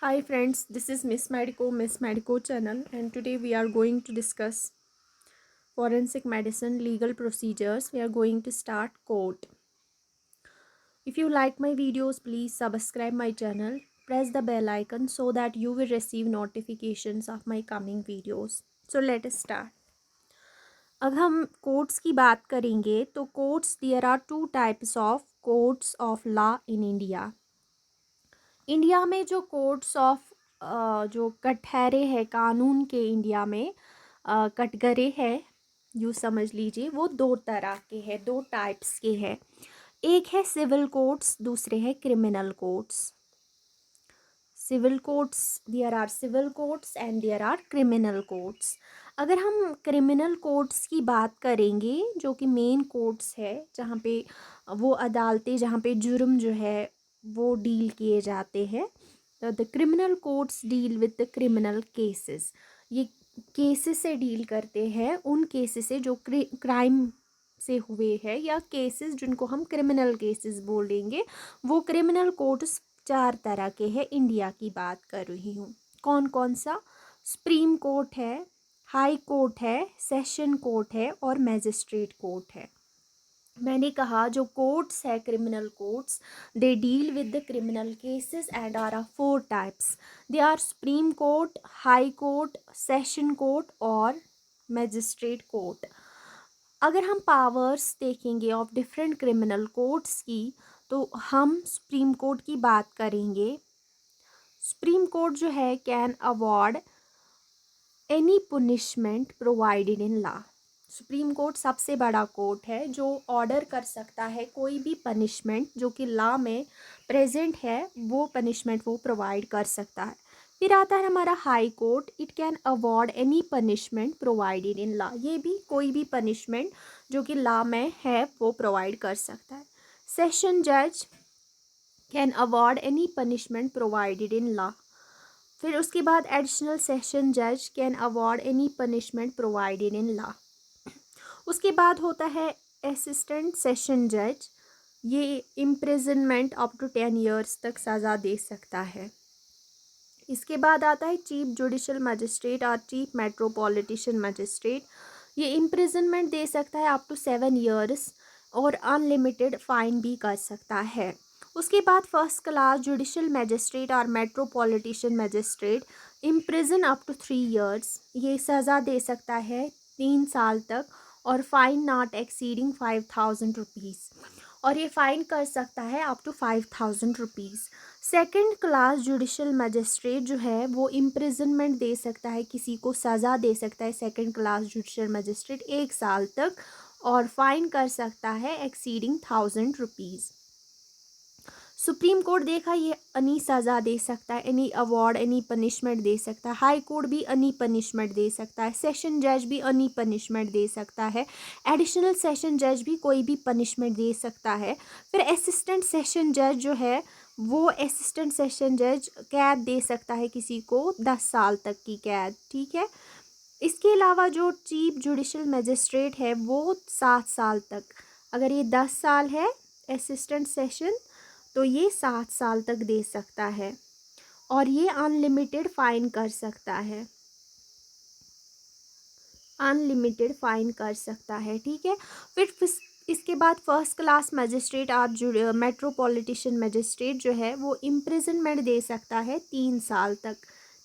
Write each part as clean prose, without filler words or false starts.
Hi friends, this is Miss Medico channel, and today we are going to discuss forensic medicine legal procedures. We are going to start court. If you like my videos, please subscribe my channel, press the bell icon so that you will receive notifications of my coming videos. So let us start. अब हम courts की बात करेंगे तो courts there are two types of courts of law in India. India में जो courts of जो कटहरे हैं कानून के इंडिया में कटघरे हैं, यूँ समझ लीजिए, वो दो तरह के हैं, दो टाइप्स के हैं। एक है सिविल कोर्ट्स, दूसरे है criminal courts. Civil courts, there are civil courts and there are criminal courts. अगर हम क्रिमिनल कोर्ट्स की बात करेंगे जो कि मेन कोर्ट्स है, जहाँ पे वो अदालतें जहाँ पे जुर्म जो है वो डील किए जाते हैं, the criminal courts deal with the criminal cases. ये केसेस से डील करते हैं, उन केसेस से जो क्राइम से हुए हैं या केसेस जिनको हम क्रिमिनल केसेस बोलेंगे। वो क्रिमिनल कोर्ट्स चार तरह के हैं, इंडिया की बात कर रही हूँ। कौन कौन सा? सुप्रीम कोर्ट है, हाई कोर्ट है, सेशन कोर्ट है और मैजिस्ट्रेट कोर्ट है। मैंने कहा जो कोर्ट्स है criminal courts, they deal with the criminal cases and are of four types. They are supreme court, high court, session court और मैजिस्ट्रेट कोर्ट। अगर हम पावर्स देखेंगे ऑफ डिफरेंट क्रिमिनल कोर्ट्स की, तो हम सुप्रीम कोर्ट की बात करेंगे। सुप्रीम कोर्ट जो है can award any punishment provided in law. Supreme court सबसे बड़ा कोर्ट है जो ऑर्डर कर सकता है कोई भी पनिशमेंट जो कि लॉ में प्रेजेंट है, वो पनिशमेंट वो प्रोवाइड कर सकता है। फिर आता है हमारा high court, it can award any punishment provided in law. ये भी कोई भी पनिशमेंट जो कि लॉ में है वो प्रोवाइड कर सकता है। सेशन जज can award any punishment provided in law. फिर उसके बाद एडिशनल सेशन जज can award any punishment provided in law. उसके बाद होता है असिस्टेंट सेशन जज, ये इम्प्रिजनमेंट अप टू 10 ईयर्स तक सज़ा दे सकता है। इसके बाद आता है चीफ जुडिशल मजिस्ट्रेट और चीफ मेट्रोपॉलिटिशियन मजिस्ट्रेट, ये इम्प्रिजनमेंट दे सकता है अप टू 7 ईयर्स और अनलिमिटेड फाइन भी कर सकता है। उसके बाद फर्स्ट क्लास जुडिशल मजिस्ट्रेट और metropolitician magistrate imprison up to 3 years, ये सज़ा दे सकता है 3 साल तक और फाइन नॉट एक्सीडिंग 5000 रुपीज़, और ये फ़ाइन कर सकता है up to 5000 rupees. Second class judicial magistrate जो है वो इम्प्रिजनमेंट दे सकता है, किसी को सज़ा दे सकता है सेकेंड क्लास जुडिशल मजिस्ट्रेट 1 साल तक, और फाइन कर सकता है एक्सीडिंग 1000 रुपीज़। सुप्रीम कोर्ट देखा ये एनी सज़ा दे सकता है, एनी अवार्ड एनी पनिशमेंट दे सकता है। हाई कोर्ट भी एनी पनिशमेंट दे सकता है। सेशन जज भी एनी पनिशमेंट दे सकता है। एडिशनल सेशन जज भी कोई भी पनिशमेंट दे सकता है। फिर असिस्टेंट सेशन जज जो है वो असिस्टेंट सेशन जज कैद दे सकता है किसी को 10 साल तक की कैद, ठीक है। इसके अलावा जो चीफ जुडिशल मजिस्ट्रेट है वो 7 साल तक, अगर ये 10 साल है असिस्टेंट सेशन तो ये 7 साल तक दे सकता है, और ये अनलिमिटेड फ़ाइन कर सकता है, अनलिमिटेड फ़ाइन कर सकता है, ठीक है। फिर इसके बाद फर्स्ट क्लास मजिस्ट्रेट और मेट्रोपॉलिटिशियन मजिस्ट्रेट जो है वो इम्प्रिजनमेंट दे सकता है 3 साल तक,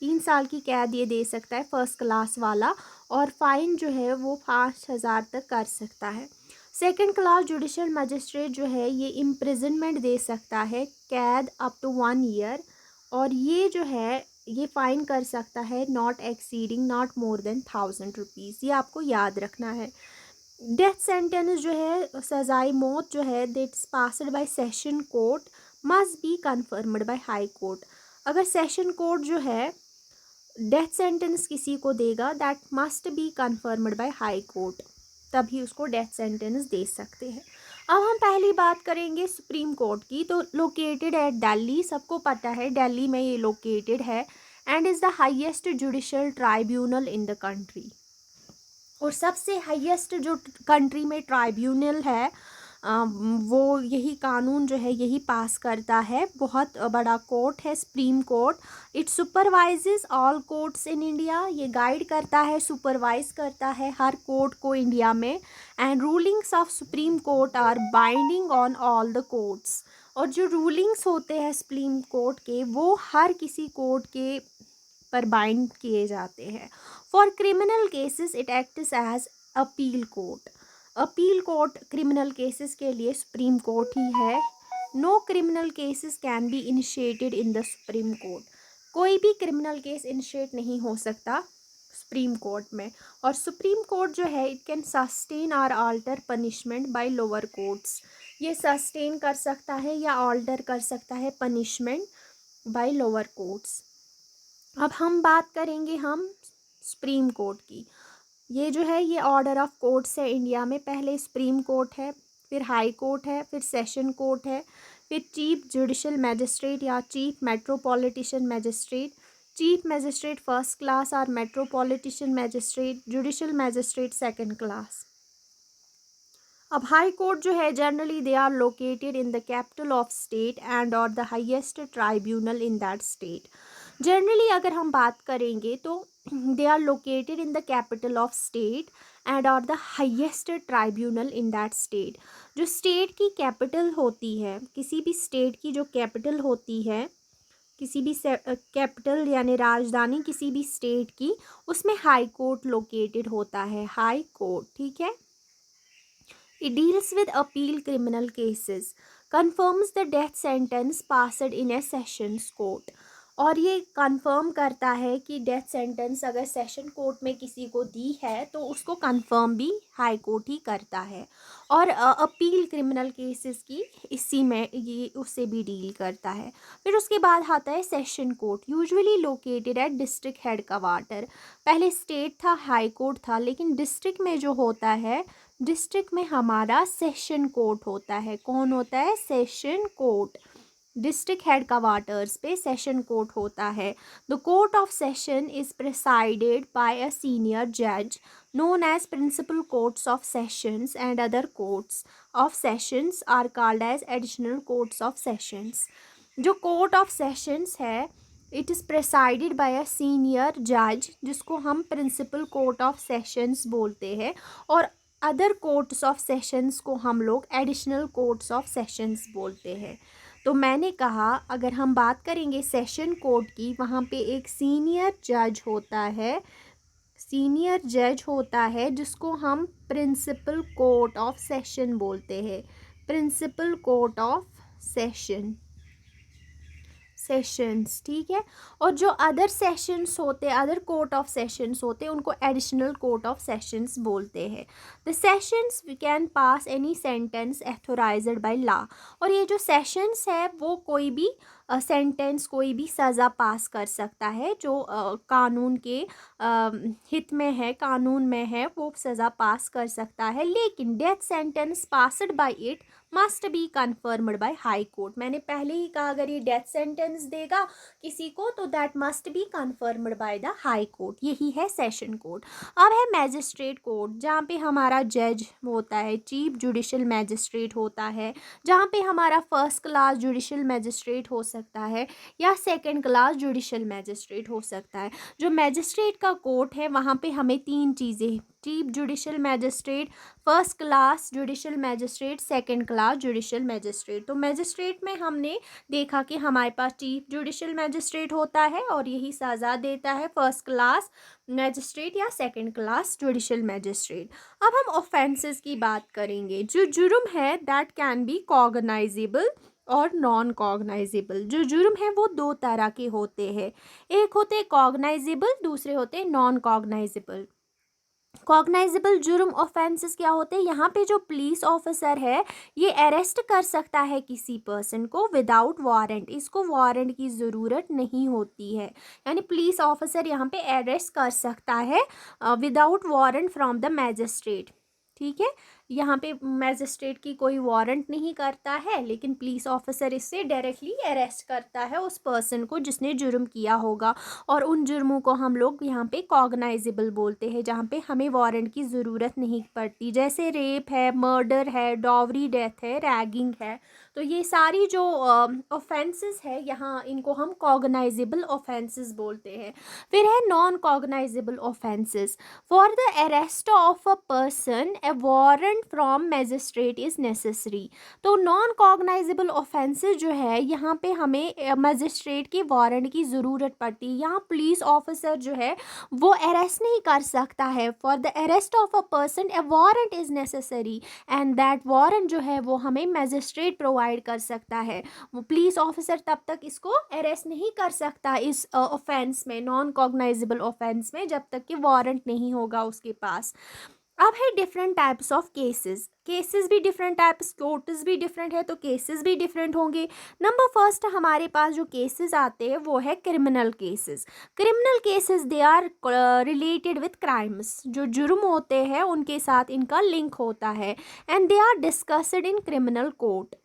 3 साल की कैद ये दे सकता है फर्स्ट क्लास वाला, और फाइन जो है वो 5000 तक कर सकता है। सेकंड क्लास जुडिशल मजिस्ट्रेट जो है ये इम्प्रिजनमेंट दे सकता है कैद अप टू 1 ईयर, और ये जो है ये फ़ाइन कर सकता है not exceeding not more than 1000 rupees, ये आपको याद रखना है। डेथ सेंटेंस जो है सजाई मौत जो है that's passed by session court must be confirmed by high court. अगर सेशन कोर्ट जो है डेथ सेंटेंस किसी को देगा that must be confirmed by high court, तभी उसको डेथ सेंटेंस दे सकते हैं। अब हम पहली बात करेंगे सुप्रीम कोर्ट की, तो लोकेटेड एट दिल्ली, सबको पता है दिल्ली में ये लोकेटेड है, and is the highest judicial tribunal in the country. और सबसे हाईएस्ट जो कंट्री में ट्राइब्यूनल है वो यही कानून जो है यही पास करता है। बहुत बड़ा कोर्ट है supreme court. It supervises all courts in India. ये गाइड करता है, सुपरवाइज करता है हर कोर्ट को इंडिया में। And rulings of supreme court are binding on all the courts. और जो रूलिंग्स होते हैं सुप्रीम कोर्ट के वो हर किसी कोर्ट के पर बाइंड किए जाते हैं। For criminal cases it acts as appeal court. Appeal court criminal cases के लिए सुप्रीम कोर्ट ही है। No criminal cases can be initiated in the supreme court. कोई भी क्रिमिनल केस इनिशिएट नहीं हो सकता सुप्रीम कोर्ट में। और सुप्रीम कोर्ट जो है इट कैन सस्टेन और alter punishment by lower courts. ये सस्टेन कर सकता है या ऑल्टर कर सकता है पनिशमेंट बाय लोअर कोर्ट्स। अब हम बात करेंगे हम सुप्रीम कोर्ट की। ये जो है ये ऑर्डर ऑफ कोर्ट्स है इंडिया में। पहले सुप्रीम कोर्ट है, फिर हाई कोर्ट है, फिर सेशन कोर्ट है, फिर चीफ जुडिशल मैजिस्ट्रेट या chief metropolitician magistrate, chief magistrate first class और metropolitician magistrate, judicial magistrate second class. अब हाई कोर्ट जो है generally they are located in the capital of state and और the highest tribunal in that state. Generally अगर हम बात करेंगे तो they are located in the capital of state and और the highest tribunal in that state. जो state की capital होती है, किसी भी स्टेट की जो कैपिटल होती है, किसी भी कैपिटल यानी राजधानी किसी भी स्टेट की, उसमें हाई कोर्ट लोकेटेड होता है। हाई कोर्ट, ठीक है। It deals with appeal criminal cases, confirms the death sentence passed in a sessions court। और ये कंफर्म करता है कि डेथ सेंटेंस अगर सेशन कोर्ट में किसी को दी है तो उसको कंफर्म भी हाई कोर्ट ही करता है। और अपील क्रिमिनल केसेस की इसी में ये उससे भी डील करता है। फिर उसके बाद आता है session court, usually located at district head quarter. पहले स्टेट था, हाई कोर्ट था, लेकिन डिस्ट्रिक्ट में जो होता है, डिस्ट्रिक्ट में हमारा सेशन कोर्ट होता है। कौन होता है? Session court. District head quarters पे सेशन कोर्ट होता है। The court of session is presided bye a senior जज known as principal courts of sessions, and other courts of sessions are called as additional courts of sessions। जो court of sessions है it is presided by a senior judge जिसको हम principal court of sessions बोलते हैं, और other courts of sessions को हम लोग एडिशनल कोर्ट्स ऑफ सेशंस बोलते हैं। तो मैंने कहा अगर हम बात करेंगे सेशन कोर्ट की, वहाँ पे एक सीनियर जज होता है, सीनियर जज होता है जिसको हम प्रिंसिपल कोर्ट ऑफ सेशन बोलते हैं। Principal court of session, sessions, ठीक है। और जो अदर सेशंस होते हैं, अदर कोर्ट ऑफ सेशंस होते हैं, उनको एडिशनल कोर्ट ऑफ सेशंस बोलते हैं। The sessions we can pass any sentence authorised by law. और ये जो सेशंस है वो कोई भी सेंटेंस, कोई भी सज़ा पास कर सकता है जो कानून के हित में है, कानून में है, वो सज़ा पास कर सकता है। लेकिन death sentence passed by it must be confirmed by high court. मैंने पहले ही कहा अगर ये डेथ सेंटेंस देगा किसी को तो that must be confirmed by the high court. यही है सेशन कोर्ट। अब है मैजिस्ट्रेट कोर्ट, जहाँ पे हमारा जज होता है, चीफ जुडिशल मैजिस्ट्रेट होता है, जहाँ पे हमारा फर्स्ट क्लास जुडिशल मैजिस्ट्रेट हो सकता है या सेकेंड क्लास जुडिशल मैजिस्ट्रेट हो सकता है। जो मैजिस्ट्रेट का कोर्ट है वहाँ पे हमें तीन चीज़ें, chief judicial magistrate, first class judicial magistrate, second class judicial magistrate. तो मैजिस्ट्रेट में हमने देखा कि हमारे पास चीफ जुडिशल मैजिस्ट्रेट होता है और यही सज़ा देता है फर्स्ट क्लास मैजिस्ट्रेट या सेकंड क्लास जुडिशल मैजिस्ट्रेट। अब हम ऑफेंसेस की बात करेंगे। जो जुर्म है दैट कैन बी कॉग्नाइजेबल और नॉन कॉग्नाइजेबल। जो जुर्म है वो दो तरह के होते हैं, एक होते हैं कॉग्नाइजेबल, दूसरे होते हैं नॉन कॉग्नाइजेबल। कॉग्नाइजेबल जुर्म ऑफेंसेस क्या होते हैं? यहाँ पे जो पुलिस ऑफिसर है ये अरेस्ट कर सकता है किसी पर्सन को विदाउट वारंट, इसको वारंट की ज़रूरत नहीं होती है। यानी पुलिस ऑफिसर यहाँ पे अरेस्ट कर सकता है without warrant from the magistrate, ठीक है। यहाँ पे मैजिस्ट्रेट की कोई वारंट नहीं करता है, लेकिन पुलिस ऑफिसर इससे डायरेक्टली अरेस्ट करता है उस पर्सन को जिसने जुर्म किया होगा। और उन जुर्मों को हम लोग यहाँ पे कॉग्नाइजेबल बोलते हैं, जहाँ पे हमें वारंट की ज़रूरत नहीं पड़ती, जैसे रेप है, मर्डर है, डॉवरी डेथ है, रैगिंग है। तो ये सारी जो ऑफेंसेस है यहाँ, इनको हम कॉग्नाइजेबल ऑफेंसेस बोलते हैं। फिर है non cognisable offences. For the arrest of a person A warrant from magistrate is necessary. तो नॉन कॉग्नाइजेबल ऑफेंसेस जो है, यहाँ पे हमें मजिस्ट्रेट की वारंट की ज़रूरत पड़ती है। यहाँ पुलिस ऑफिसर जो है वो अरेस्ट नहीं कर सकता है। For the arrest of a person A warrant is necessary, and that warrant जो है वो हमें मजिस्ट्रेट प्रोवाइड कर सकता है। वो पुलिस ऑफिसर तब तक इसको अरेस्ट नहीं कर सकता इस ऑफेंस में, नॉन कॉग्नाइजेबल ऑफेंस में, जब तक कि वारंट नहीं होगा उसके पास। अब है different types of cases. Cases भी डिफरेंट टाइप्स, कोर्ट्स भी डिफरेंट है, तो केसेस भी डिफरेंट होंगे। नंबर फर्स्ट हमारे पास जो केसेस आते हैं वो है criminal cases. Criminal cases they are related with crimes. जो जुर्म होते हैं उनके साथ इनका लिंक होता है, and they are discussed in criminal court.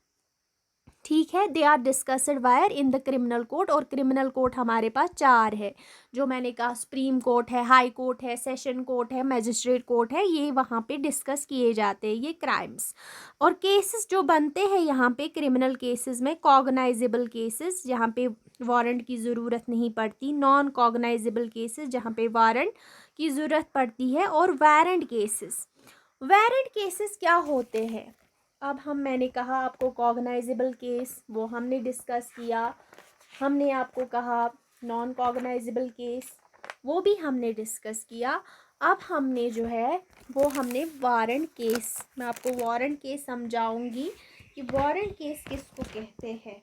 ठीक है, they are discussed wire in the criminal court. और क्रिमिनल कोर्ट हमारे पास 4 है, जो मैंने कहा, सुप्रीम कोर्ट है, हाई कोर्ट है, सेशन कोर्ट है, मैजिस्ट्रेट कोर्ट है। ये वहाँ पे डिस्कस किए जाते हैं ये क्राइम्स। और केसेस जो बनते हैं यहाँ पे क्रिमिनल केसेस में, कॉग्नाइजेबल केसेस जहाँ पे वारंट की ज़रूरत नहीं पड़ती, नॉन कॉग्नाइजेबल केसेस जहाँ पे वारंट की ज़रूरत पड़ती है, और वारंट केसेस। वारंट केसेस क्या होते हैं? अब मैंने कहा आपको कॉग्नाइजेबल केस वो हमने डिस्कस किया, हमने आपको कहा नॉन कॉग्नाइजेबल केस वो भी हमने डिस्कस किया। अब हमने जो है वो हमने वारंट केस, मैं आपको वारंट केस समझाऊंगी कि वारंट केस किसको कहते हैं।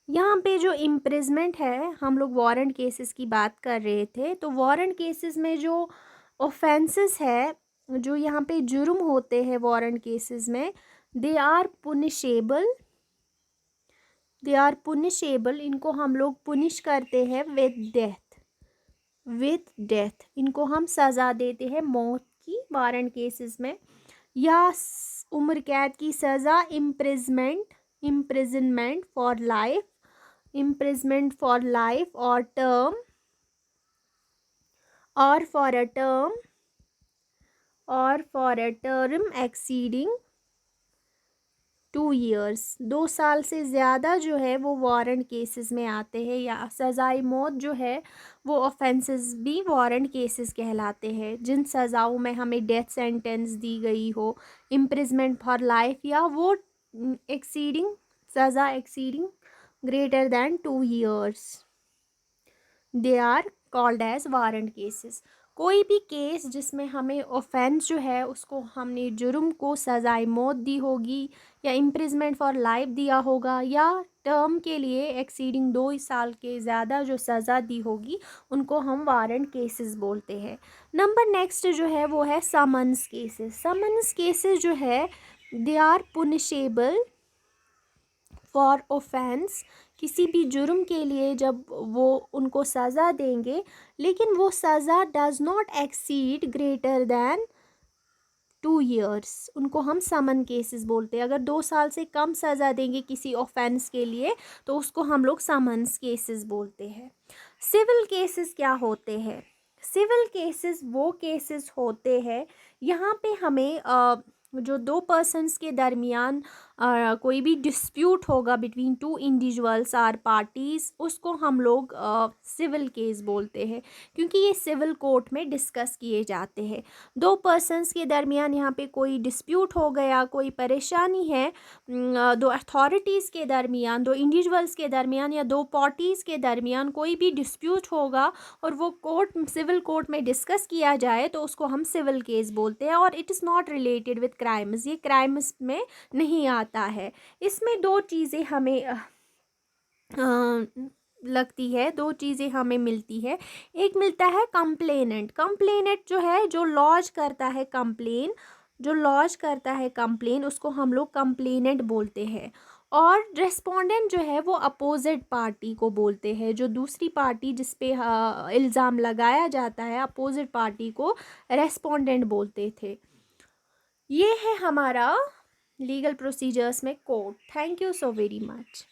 यहाँ पे जो इम्प्रिजमेंट है, हम लोग वारंट केसेस की बात कर रहे थे, तो वारंट केसेस में जो ऑफेंसेस है, जो यहाँ पे जुर्म होते हैं वारंट केसेस में, दे आर पुनिशेबल। दे आर पुनिशेबल, इनको हम लोग पुनिश करते हैं विद डेथ। विद डेथ इनको हम सज़ा देते हैं मौत की वारंट केसेस में, या उम्र कैद की सज़ा, imprisonment for life, imprisonment for life or term, or for a term, or for a term exceeding 2 years। 2 साल से ज़्यादा जो है वो वारंट केसेस में आते हैं, या सज़ाई मौत जो है वो ऑफेंसेस भी वारंट केसेस कहलाते हैं, जिन सज़ाओं में हमें डेथ सेंटेंस दी गई हो, इम्प्रिजमेंट फॉर लाइफ, या वो एक्सीडिंग सज़ा exceeding greater than 2 years, they are called as warrant cases। कोई भी केस जिसमें हमें ऑफेंस जो है उसको हमने जुर्म को सज़ाए मौत दी होगी, या इम्प्रिजमेंट फॉर लाइफ दिया होगा, या टर्म के लिए एक्सीडिंग 2 साल के ज़्यादा जो सज़ा दी होगी, उनको हम वारंट केसेस बोलते हैं। नंबर नेक्स्ट जो है वो है समन्स केसेस। समन्स केसेस जो है दे आर पुनिशेबल फॉर ऑफेंस। किसी भी जुर्म के लिए जब वो उनको सज़ा देंगे, लेकिन वो सज़ा does not exceed greater than 2 years, उनको हम समन केसेस बोलते हैं। अगर 2 साल से कम सज़ा देंगे किसी ऑफेंस के लिए तो उसको हम लोग समन्स केसेस बोलते हैं। सिविल केसेस क्या होते हैं? सिविल केसेस वो केसेस होते हैं यहाँ पे हमें जो 2 पर्सन्स के दरमियान कोई भी डिस्प्यूट होगा बिटवीन 2 इंडिविजुअल्स आर पार्टीज़, उसको हम लोग सिविल केस बोलते हैं, क्योंकि ये सिविल कोर्ट में डिस्कस किए जाते हैं। 2 पर्सन्स के दरमियान यहाँ पे कोई डिस्प्यूट हो गया, कोई परेशानी है, 2 अथॉरिटीज़ के दरमियान, 2 इंडिविजुअल्स के दरमियान, या 2 पार्टीज़ के दरमियान कोई भी डिस्प्यूट होगा और वो सिविल कोर्ट में डिस्कस किया जाए तो उसको हम सिविल केस बोलते हैं। और it is not related with crimes, ये क्राइम्स में नहीं आता है। इसमें 2 चीज़ें हमें लगती है, 2 चीज़ें हमें मिलती है। एक मिलता है कंप्लेनेंट। कंप्लेनेंट जो है, जो लॉज करता है कंप्लेन, जो लॉज करता है कंप्लेन, उसको हम लोग कंप्लेनेंट बोलते हैं। और रेस्पोंडेंट जो है वो अपोजिट पार्टी को बोलते हैं, जो दूसरी पार्टी जिस पे इल्ज़ाम लगाया जाता है, अपोजिट पार्टी को रेस्पोंडेंट बोलते थे। ये है हमारा लीगल प्रोसीजर्स में court. Thank you so very much.